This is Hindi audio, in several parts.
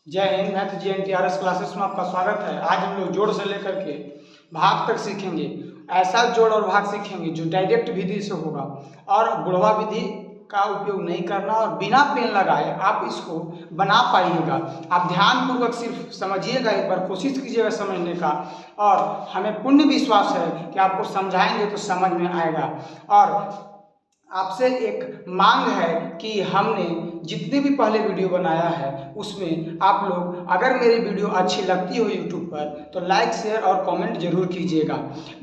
जय हिंद। मैथ GNTRS क्लासेस में आपका स्वागत है। आज हम लोग जोड़ से लेकर के भाग तक सीखेंगे। ऐसा जोड़ और भाग सीखेंगे जो डायरेक्ट विधि से होगा और गुणवा विधि का उपयोग नहीं करना और बिना पेन लगाए आप इसको बना पाइएगा। आप ध्यानपूर्वक सिर्फ समझिएगा, एक बार कोशिश कीजिएगा समझने का, और हमें पूर्ण विश्वास है कि आपको समझाएंगे तो समझ में आएगा। और आपसे एक मांग है कि हमने जितने भी पहले वीडियो बनाया है उसमें आप लोग अगर मेरी वीडियो अच्छी लगती हो यूट्यूब पर तो लाइक शेयर और कमेंट जरूर कीजिएगा।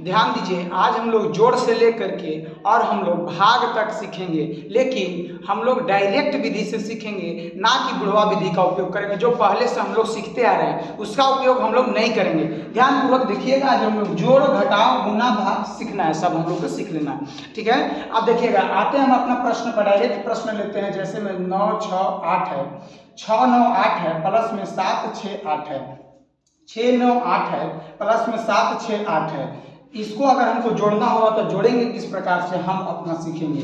ध्यान दीजिए, आज हम लोग जोड़ से लेकर के और हम लोग भाग तक सीखेंगे, लेकिन हम लोग डायरेक्ट विधि से सीखेंगे, ना कि गुणवा विधि का उपयोग करेंगे। जो पहले से हम लोग सीखते आ रहे हैं उसका उपयोग हम लोग नहीं करेंगे। ध्यानपूर्वक देखिएगा, आज हम लोग जोड़ घटाव गुना भाग सीखना है, सब हम लोग को सीख लेना है। ठीक है, अब देखिएगा, आते हैं हम अपना प्रश्न पर। डायरेक्ट प्रश्न लेते हैं। जैसे में 9 6 8 है, 6 9 8 है, प्लस में 7 6 8 है, 6 9 8 है, प्लस में 7 6 8 है। इसको अगर हमको जोड़ना होगा तो जोड़ेंगे किस प्रकार से, हम अपना सीखेंगे।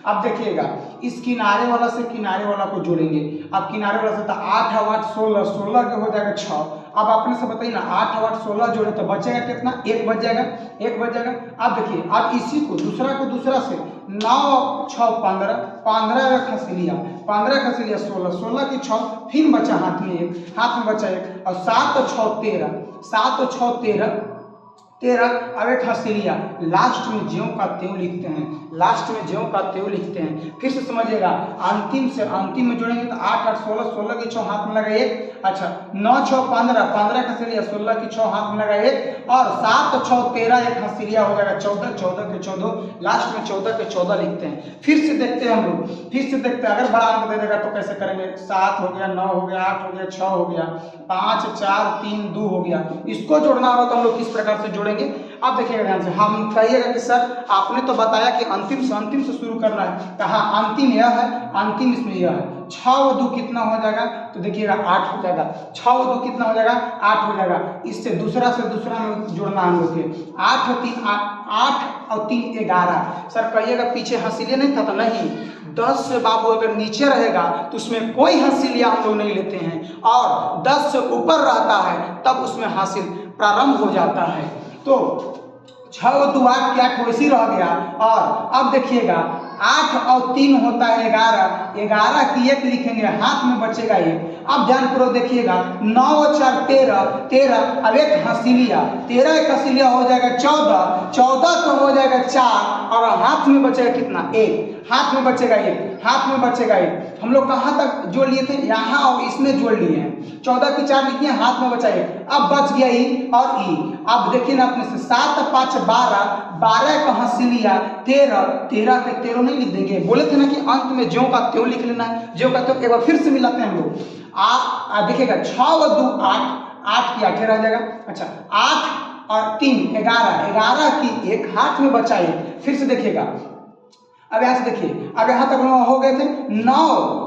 अब देखिएगा, इस किनारे वाला से किनारे वाला को जोड़ेंगे। अब किनारे वाला से तो 8 8 16, 16 के हो जाएगा 6। अब आपने से बताइए ना, 8 8 16 जोड़े तो बचेगा कितना, 1 बच जाएगा, 1 बच जाएगा। अब देखिए, अब इसी को दूसरा से 9 6 15, 15 खस लिया, 15 खस लिया 16, 16 की 6, फिर बचा हाथ में 1, हाथ में बचा 1, और 7 6 13, 7 6 13, 13। अब एक हसीलिया, लास्ट में ज्यों का त्यों लिखते हैं, लास्ट में ज्यों का त्यों लिखते हैं। फिर से समझिएगा, अंतिम से अंतिम में जोड़ेंगे तो 8 8 16, 16 की 6 हाथ में लगा 1, अच्छा 9 6 15, 15 का हसीलिया, 16 की 6 हाथ में लगा 1, और 7 6 13, एक हसीलिया हो जाएगा 14, 14 के 14, लास्ट में 14 के 14 लिखते हैं। फिर से देखते हैं हम लोग, फिर से देखते हैं, अगर बड़ा अंक दे देगा तो कैसे करेंगे। 7 हो गया, 9 हो गया, 8 हो गया, 6 हो गया, 5 4 3 2 हो गया। इसको जोड़ना होगा तो हम लोग किस प्रकार से जोड़ेंगे। अब देखिएगा ध्यान से, हम कहिएगा कि सर आपने तो बताया कि अंतिम से शुरू करना है, कहा अंतिम यह है, अंतिम इसमें यह है। 6 और 2 कितना हो जाएगा, तो देखिएगा 8 हो जाएगा। 6 और 2 कितना हो जाएगा, 8 हो जाएगा। इससे दूसरा में जोड़ना हम लोग के 8 और 3 8 और 3 11। सर कहिएगा पीछे हंसीलिया नहीं था, तो नहीं, 10 से बाबू अगर नीचे रहेगा तो उसमें कोई हंसीलिया हम लोग नहीं लेते हैं, और 10 से ऊपर रहता है तब उसमें हासिल प्रारंभ हो जाता है। तो 6 और 2 8 क्या वैसी रह गया। और अब देखिएगा, 8 और 3 होता है 11, 11 की 1 लिखेंगे, हाथ में बचेगा 1। अब ध्यानपूर्वक देखिएगा, 9 और 4 13, 13, अब एक हसीलिया, 13 एक हसीलिया हो जाएगा 14, 14 तो हो जाएगा 4, और हाथ में बचेगा कितना, 1, हाथ में बचेगा 1, हाथ में बचेगा 1। हम लोग कहाँ तक जोड़ लिए थे, यहाँ और इसमें जोड़ लिए हैं। 14 की 4 लिखी है, हाथ में बचा 1, अब बच गया ई और ई। अब देखिए ना अपने से, 7 5 12, 12 का हसीलिया 13, 13 के 13 नहीं लिख देंगे। बोले थे ना कि अंत में ज्यों का त्यों लिख लेना है, ज्यों का त्यों। एक बार फिर से मिलाते हैं हम लोग। देखिएगा, 6 और 2 8, 8 की 8 रह जाएगा, अच्छा 8 और 3 11, 11 की 1, हाथ में बचा 1। फिर से देखिएगा, अब यहाँ से देखिए, अब यहाँ तक हो गए थे 9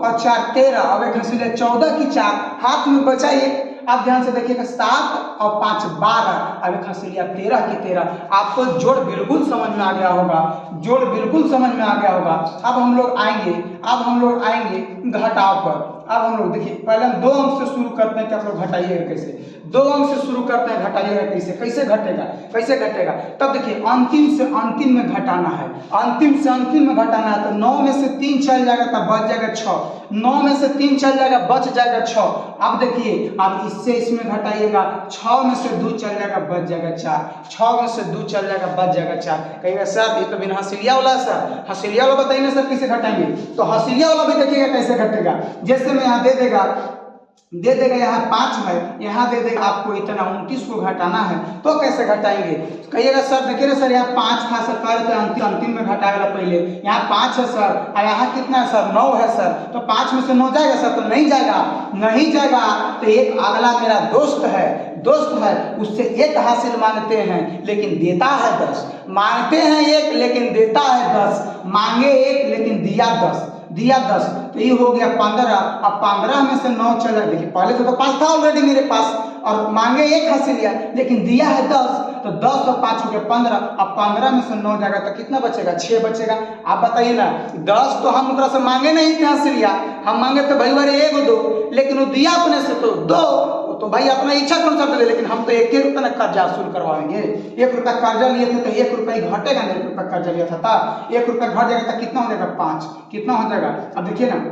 और 4 13, अब एक हंसीलिया 14 की 4, हाथ में बचा 1। अब ध्यान से देखिएगा, 7 और 5 12, अब एक हंसीलिया 13 की 13। आपको जोड़ बिल्कुल समझ में आ गया होगा, जोड़ बिल्कुल समझ में आ गया होगा। अब हम लोग आएंगे घटाव पर। अब हम लोग देखिए, पहले हम 2 अंक से शुरू करते हैं कि आप लोग घटाइएगा कैसे। 2 अंक से शुरू करते हैं, घटाइएगा कैसे, कैसे घटेगा। तब देखिए, अंतिम से अंतिम में घटाना है, अंतिम से अंतिम में घटाना है। तो 9 में से 3 चल जाएगा तब बच जाएगा 6, 9 में से 3 चल जाएगा बच जाएगा 6। अब देखिए, अब इससे इसमें घटाइएगा, 6 में से 2 चल जाएगा बच जाएगा 4, 6 में से 2 चल जाएगा बच जाएगा 4। कहिएगा सर ये तो बिना हसीलिया वाला है, सर हसीलिया वाला बताइए ना सर कैसे घटाएंगे। तो हसीलिया वाला भी देखिएगा कैसे घटेगा। जैसे में यहाँ दे देगा यहाँ 5 है, यहाँ दे देगा आपको इतना 29 को घटाना है, तो कैसे घटाएंगे। कहिएगा सर देखिए ना सर, यहाँ 5 था सर, कह रहे थे अंतिम में घटाएगा पहले, यहाँ 5 है सर, और यहाँ कितना है सर, 9 है सर, तो 5 में से 9 जाएगा सर, तो नहीं जाएगा। तो एक अगला मेरा दोस्त है, उससे 1 हासिल मांगते हैं लेकिन देता है 10, मांगते हैं 1 लेकिन देता है 10, मांगे 1 लेकिन दिया 10, तो ये हो गया 15। अब 15 में से 9 चला, देखिए पहले से तो 5 था ऑलरेडी मेरे पास, और मांगे 1 हसीलिया लेकिन दिया है 10, तो 10 और 5 हो गया 15। अब 15 में से 9 जाएगा तो कितना बचेगा? 6 बचेगा। आप बताइए ना, 10 तो हम ओकरा से मांगे नहीं थे हंसिलिया, हम मांगे तो भाई वारे एगो दो, लेकिन वो दिया अपने से तो दो, तो भाई अपना इच्छा कौन सा दे, लेकिन हम तो 1 रुपये ना कर्जा वसूल करवाएंगे। 1 रुपया कर्जा लिए थे तो 1 रुपया घटेगा ना, 1 रुपया कर्जा लिया था 1 रुपया घट जाएगा तो कितना हो जाएगा? 5। कितना हो जाएगा? अब देखिए ना,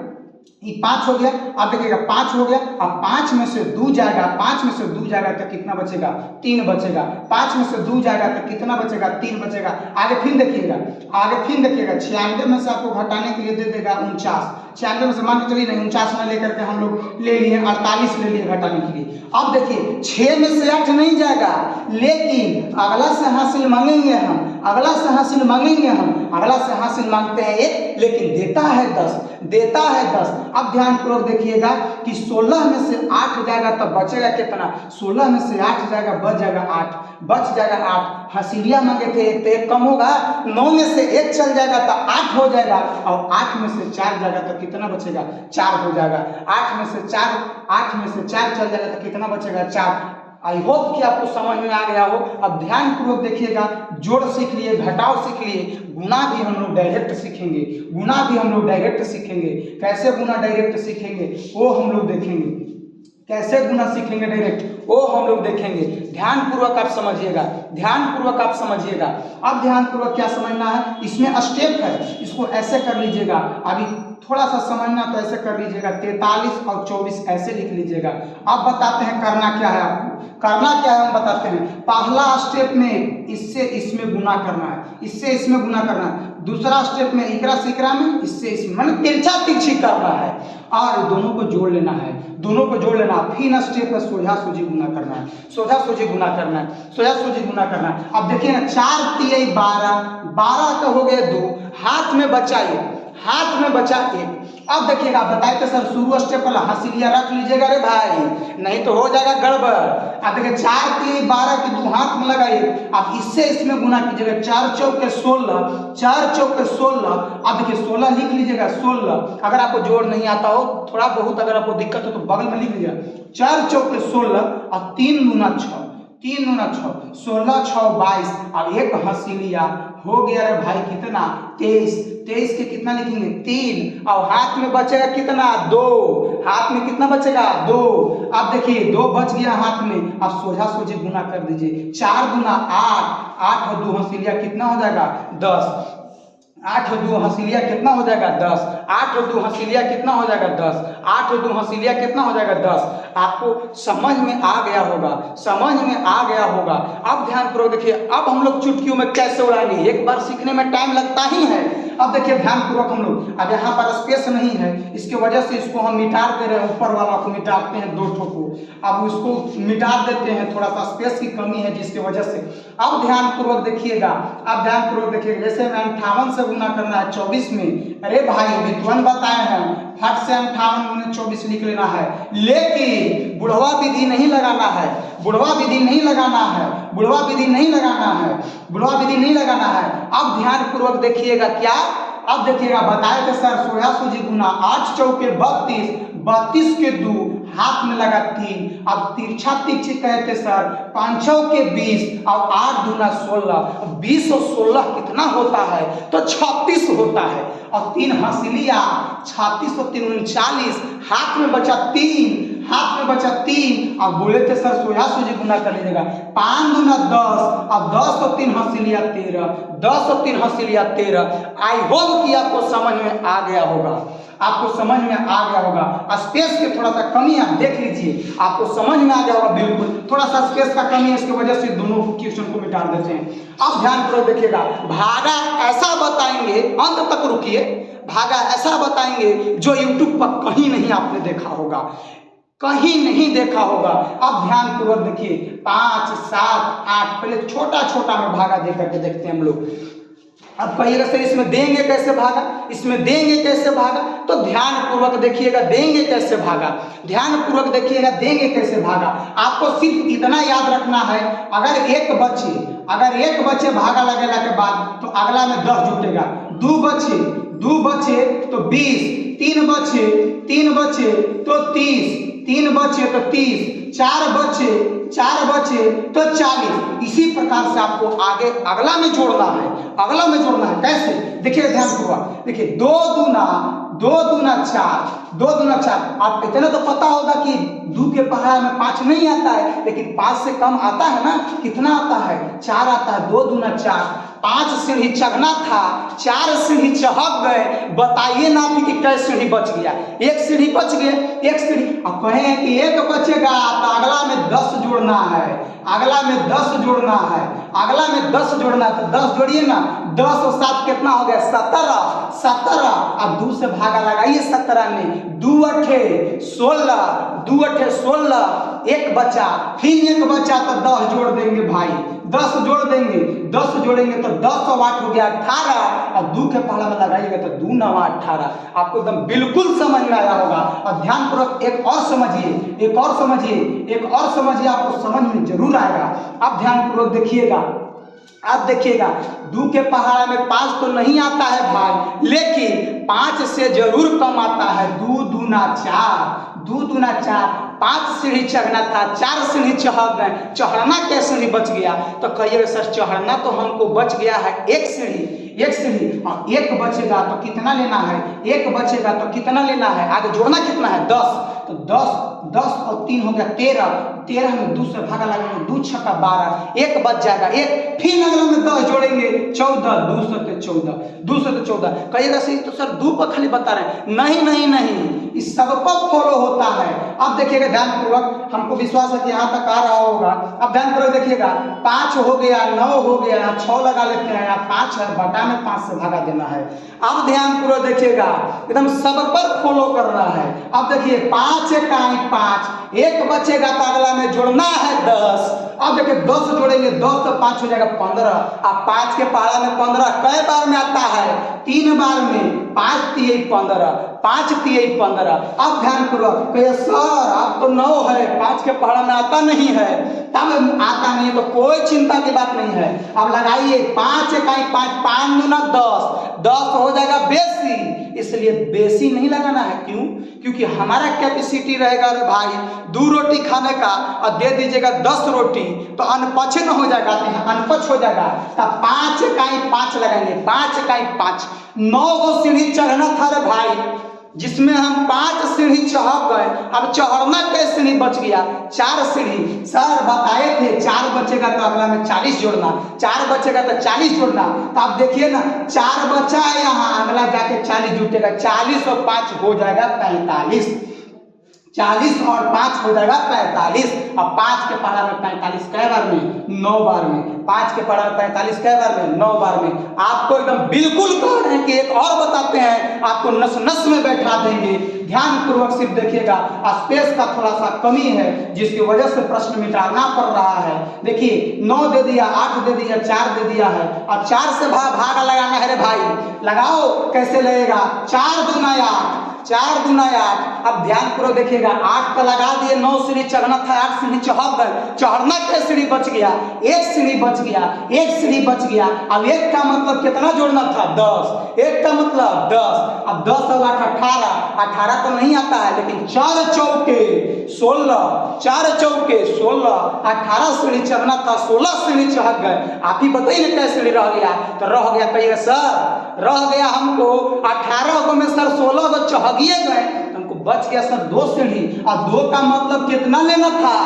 ये 5 हो गया। अब देखिएगा 5 हो गया। अब 5 में से 2 जाएगा, 5 में से 2 जाएगा तो कितना बचेगा? 3 बचेगा। 5 में से 2 जाएगा तो कितना बचेगा? 3 बचेगा। आगे फिर देखिएगा, 96 में से आपको घटाने के लिए दे देगा 49। 96 में से मान के चलिए नहीं, 49 में लेकर के हम लोग ले लिए 48 ले लिए घटाने के लिए। अब देखिए 6 में से 8 नहीं जाएगा, लेकिन अगला से हासिल मांगेंगे हम, अगला से हासिल मांगेंगे हम, अगला से हासिल मांगते हैं 1, लेकिन देता है 10, देता है 10। अब ध्यान पूर्वक देखिएगा कि 16 में से 8 जाएगा तो बचेगा कितना? 16 में से 8 जाएगा, बच जाएगा 8, बच जाएगा 8। हसीलिया मांगे थे 1 तो 1 कम होगा, 9 में से 1 चल जाएगा तो 8 हो जाएगा, और 8 में से 4 जाएगा तो कितना बचेगा? 4 हो जाएगा। 8 में से 4 चल जाएगा तो कितना बचेगा? 4। आई होप कि आपको समझ में आ गया हो। अब ध्यान पूर्वक देखिएगा, जोड़ सीख लिए, घटाव सीख लिए, गुना भी हम लोग डायरेक्ट सीखेंगे, गुना भी हम लोग डायरेक्ट सीखेंगे। कैसे गुना डायरेक्ट सीखेंगे वो हम लोग देखेंगे, कैसे गुना सीखेंगे डायरेक्ट वो हम लोग देखेंगे। ध्यान पूर्वक आप समझिएगा, ध्यान पूर्वक आप समझिएगा। अब ध्यान पूर्वक क्या समझना है, इसमें स्टेप है, इसको ऐसे कर लीजिएगा। अभी थोड़ा सा समझना तो ऐसे कर लीजिएगा, 43 और 24 ऐसे लिख लीजिएगा। अब बताते हैं करना क्या है, आपको करना क्या है हम बताते हैं। पहला स्टेप में इससे इसमें गुना करना है, इससे इसमें गुना करना है। दूसरा स्टेप में इकरा से इकरा में, इससे इसमें, मतलब तिरछा तिरछी करना है, और दोनों को जोड़ लेना है, दोनों को जोड़ लेना। फिर स्टेप है सोझा सोझी गुना करना है, सोझा सोझी गुना करना है, सोझा सोझी गुना करना है। अब देखिए ना, 4 तिया 12, 12 का हो गया 2, हाथ में बचा 1, हाथ में बचा 1। अब देखिएगा, आप बताए थे सर शुरू स्टेप वाला हसीलिया रख लीजिएगा रे भाई, नहीं तो हो जाएगा गड़बड़। अब देखिए 4 तिया 12 की 2 हाथ में लगाइए। अब इससे इसमें गुना कीजिएगा, 4 चौके 16, 4 चौके 16। अब देखिए 16 लिख लीजिएगा, 16। अगर आपको जोड़ नहीं आता हो, थोड़ा बहुत अगर आपको दिक्कत हो तो बगल में लिख लीजिएगा, 4 चौके 16 और 3 दूना 6, 3 दूना 6, 16 6 22। अब एक हसीलिया हो गया रे भाई कितना? 23। 23 के कितना लिखेंगे? 3, और हाथ में बचेगा कितना? 2। हाथ में कितना बचेगा? 2। अब देखिए 2 बच गया हाथ में। अब सोझा सोझी गुना कर दीजिए, 4 दूना 8, 8 और 2 हसीलिया कितना हो जाएगा? 10। 8 और 2 हसीलिया कितना हो जाएगा? 10। 8 और 2 हसीलिया कितना हो जाएगा? 10। 8 और 2 हसीलिया कितना हो जाएगा? 10। आपको समझ में आ गया होगा, समझ में आ गया होगा। अब ध्यान पूर्वक देखिए, अब हम लोग चुटकियों में कैसे उड़ाएंगे, एक बार सीखने में टाइम लगता ही है। अब देखिए ध्यान पूर्वक हम लोग, अब यहाँ पर स्पेस नहीं है, इसके वजह से इसको हम मिटा दे रहे हैं, ऊपर वाला को मिटाते हैं 2 ठो को, अब उसको मिटा देते हैं, थोड़ा सा स्पेस की कमी है जिसकी वजह से। अब ध्यान पूर्वक देखिएगा, अब ध्यान पूर्वक देखिएगा, जैसे में 58 से गुना करना है 24 में। अरे भाई विद्वान बताए हैं, फट से 58 में 24 लिख लेना है, लेकिन बुढ़वा विधि नहीं लगाना है, बुढ़वा विधि नहीं लगाना है, बुढ़वा विधि नहीं लगाना है, बुढ़वा विधि नहीं लगाना है। अब ध्यान पूर्वक देखिएगा क्या, अब देखिएगा बताए थे सर सोया सूजी गुना 8 चौके 32, 32 के 2 हाथ में लगा 3। अब तिरछा तिरछी कहते सर 5 चौके 20 और 8 दूना 16। 20 और 16 कितना होता है? तो 36 होता है। और 3 हसीलिया, 36 और 3 39, हाथ में बचा 3, हाथ में बचा 3। अब बोले थे सर सोया सूजी गुना कर लीजिएगा, 5 दूना 10, अब 10 और 3 हसीलिया 13, 10 और 3 हसीलिया 13। आई होप कि आपको समझ में आ गया होगा, आपको समझ में आ गया होगा। स्पेस की थोड़ा सा कमी आप देख लीजिए, आपको समझ में आ गया होगा, बिल्कुल थोड़ा सा स्पेस का कमी है, इसकी वजह से दोनों क्वेश्चन को मिटा देते हैं। अब ध्यान पूर्वक देखिएगा, भागा ऐसा बताएंगे, अंत तक रुकिए, भागा ऐसा बताएंगे जो यूट्यूब पर कहीं नहीं आपने देखा होगा, कहीं नहीं देखा होगा। अब ध्यान पूर्वक देखिए, 5 7 8, पहले छोटा छोटा में भागा दे करके देखते हैं हम लोग। अब कहिएगा सर इसमें देंगे कैसे भागा, इसमें देंगे कैसे भागा, तो ध्यान पूर्वक देखिएगा देंगे कैसे भागा, ध्यान पूर्वक देखिएगा देंगे कैसे भागा। आपको सिर्फ इतना याद रखना है, अगर एक बचे भागा लगेगा के बाद तो अगला में 10 जुटेगा, 2 बचे तो 20, 3 बचे तो 30, 3 बचे तो 30, 4 बचे तो 40। इसी प्रकार से आपको आगे अगला में जोड़ना है, अगला में जोड़ना है। कैसे? देखिए ध्यानपूर्वक, देखिए 2 दूना 4, 2 दूना 4। आप इतना तो पता होगा कि 2 के पहाड़ा में 5 नहीं आता है, लेकिन 5 से कम आता है ना। कितना आता है? 4 आता है। 2 दूना 4, 5 सीढ़ी चढ़ना था, 4 सीढ़ी चढ़ गए। बताइए ना कि कै सीढ़ी बच गया? 1 सीढ़ी बच गया, 1 सीढ़ी। अब कहें कि 1 बचेगा तो अगला में 10 जोड़ना है, अगला में 10 जोड़ना है, अगला में 10 जोड़ना है। तो 10 जोड़िए ना, 10 और 7 कितना हो गया? 17। अब 2 से भागा लगाइए 17 में, 2 अठे 16, 2 अठे 16, 1 बचा, फिर 1 बचा तो 10 जोड़ देंगे भाई, 10 जोड़ देंगे, 10 जोड़ेंगे तो 10 और 8 हो गया 18। और 2 के पहाड़ा में लगाइएगा तो 2 9 18। आपको एकदम बिल्कुल समझ में आया होगा। और ध्यानपूर्वक एक और समझिए, एक और समझिए, आपको समझ में जरूर आएगा। आप ध्यानपूर्वक देखिएगा, आप देखिएगा 2 के पहाड़ा में 5 तो नहीं आता है भाई, लेकिन 5 से जरूर कम आता है। 2 दूना 4, 2 दूना 4, 5 सीढ़ी चढ़ना था, 4 सीढ़ी चढ़ गए। चढ़ना क्या सीढ़ी बच गया? तो कहिएगा सर चढ़ना तो हमको बच गया है 1 सीढ़ी, 1 सीढ़ी। और 1 बचेगा तो कितना लेना है? 1 बचेगा तो कितना लेना है? आगे जोड़ना कितना है? 10। तो 10 और 3 हो गया 13 में 2 से भागा लगेंगे, 2 छक्का 12, 1 बच जाएगा 1। फिर अगला में 10 जोड़ेंगे 14, 2 से 14। कहिएगा सही तो सर 2 पर खाली बता रहे हैं। नहीं, इस सब पर फॉलो होता है। अब देखिएगा ध्यानपूर्वक, हमको विश्वास है कि यहाँ तक आ रहा होगा। अब ध्यानपूर्वक देखिएगा, 5 हो गया, 9 हो गया, 6 लगा लेते हैं, 5 है, बटा में 5 से भागा देना है। अब ध्यानपूर्वक देखिएगा, एकदम सब पर फॉलो कर रहा है। अब देखिए 5 इकाई 5, 1 बचेगा तो अगला में जोड़ना है 10। अब देखिए 10 जोड़ेंगे, 10 तो 5 हो जाएगा 15। अब 5 के पहाड़ा में 15 कई बार में आता है? 3 बार में। 5 तिये 15, 5 तिये 15। अब ध्यानपूर्वक कहिए सर आप तो 9 है, 5 के पहाड़ा में आता नहीं है। तब आता नहीं है तो कोई चिंता की बात नहीं है। अब लगाइए 5 इकाई 5, 5 दूना 10, 10 हो जाएगा बेसी, इसलिए बेसी नहीं लगाना है। क्यों? क्योंकि हमारा कैपेसिटी रहेगा रे भाई 2 रोटी खाने का, और दे दीजिएगा 10 रोटी तो अनपक्ष न हो जाएगा, अनपक्ष हो जाएगा। तब 5 इकाई 5 लगाएंगे, 5 इकाई 5, 9 सीढ़ी चढ़ना था रे भाई, जिसमें हम 5 सीढ़ी चढ़ गए। अब चढ़ना कैसे सीढ़ी बच गया? 4 सीढ़ी। सर बताए थे 4 बचेगा तो अगला में 40 जोड़ना, 4 बचेगा तो 40 जोड़ना। तो आप देखिए ना 4 बचा है, यहाँ अगला जाके 40 जुटेगा, 40 और 5 हो जाएगा 45, 40 और 5 हो जाएगा 45। अब 5 के पहाड़ा में 45 कै बार में? 9 बार में। 5 के पहाड़ा में 45 कै बार में? 9 बार में। आपको एकदम बिल्कुल कह रहे हैं कि एक और बताते हैं, आपको नस नस में बैठा देंगे। ध्यानपूर्वक सिर्फ देखिएगा, स्पेस का थोड़ा सा कमी है जिसकी वजह से प्रश्न मिटाना पड़ रहा है। देखिए 9 दे दिया, 8 दे दिया, 4 दे दिया है। अब 4 से भागा लगाना है रे भाई, लगाओ कैसे लगेगा? 4 दूना 8, 4 दूना 8। अब ध्यानपूर्वक देखिएगा, 8 का लगा दिए, 9 सीढ़ी चढ़ना था, 8 सीढ़ी चढ़ गए। चढ़ना क्या सीढ़ी बच गया? 1 सीढ़ी बच गया, 1 सीढ़ी बच गया। अब 1 का मतलब कितना जोड़ना था? 10। 1 का मतलब 10। अब 10 और 8 18, 18 तो नहीं आता है, लेकिन 4 चौके 16, 4 चौके 16, 18 सीढ़ी चढ़ना था, 16 सीढ़ी चढ़ गए। आप ही बताइए ना कैसे सीढ़ी रह गया? तो रह गया, कहिएगा सर रह गया हमको 18 को में सर 16 को चढ़िए गए, हमको बच गया सर 2 सीढ़ी। और 2 का मतलब कितना लेना था?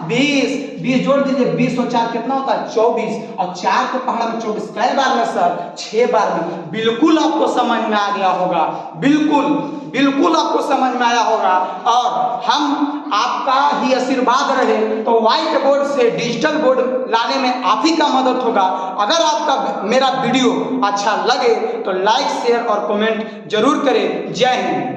20। 20 जोड़ दीजिए, 20 और 4 कितना होता है? 24। और 4 के पहाड़ा में 24 कै बार में सर? 6 बार में। बिल्कुल आपको समझ में आ गया होगा, बिल्कुल आपको समझ में आया होगा। और हम आपका ही आशीर्वाद रहे तो व्हाइट बोर्ड से डिजिटल बोर्ड लाने में आप ही का मदद होगा। अगर आपका मेरा वीडियो अच्छा लगे तो लाइक शेयर और कमेंट जरूर करें। जय हिंद।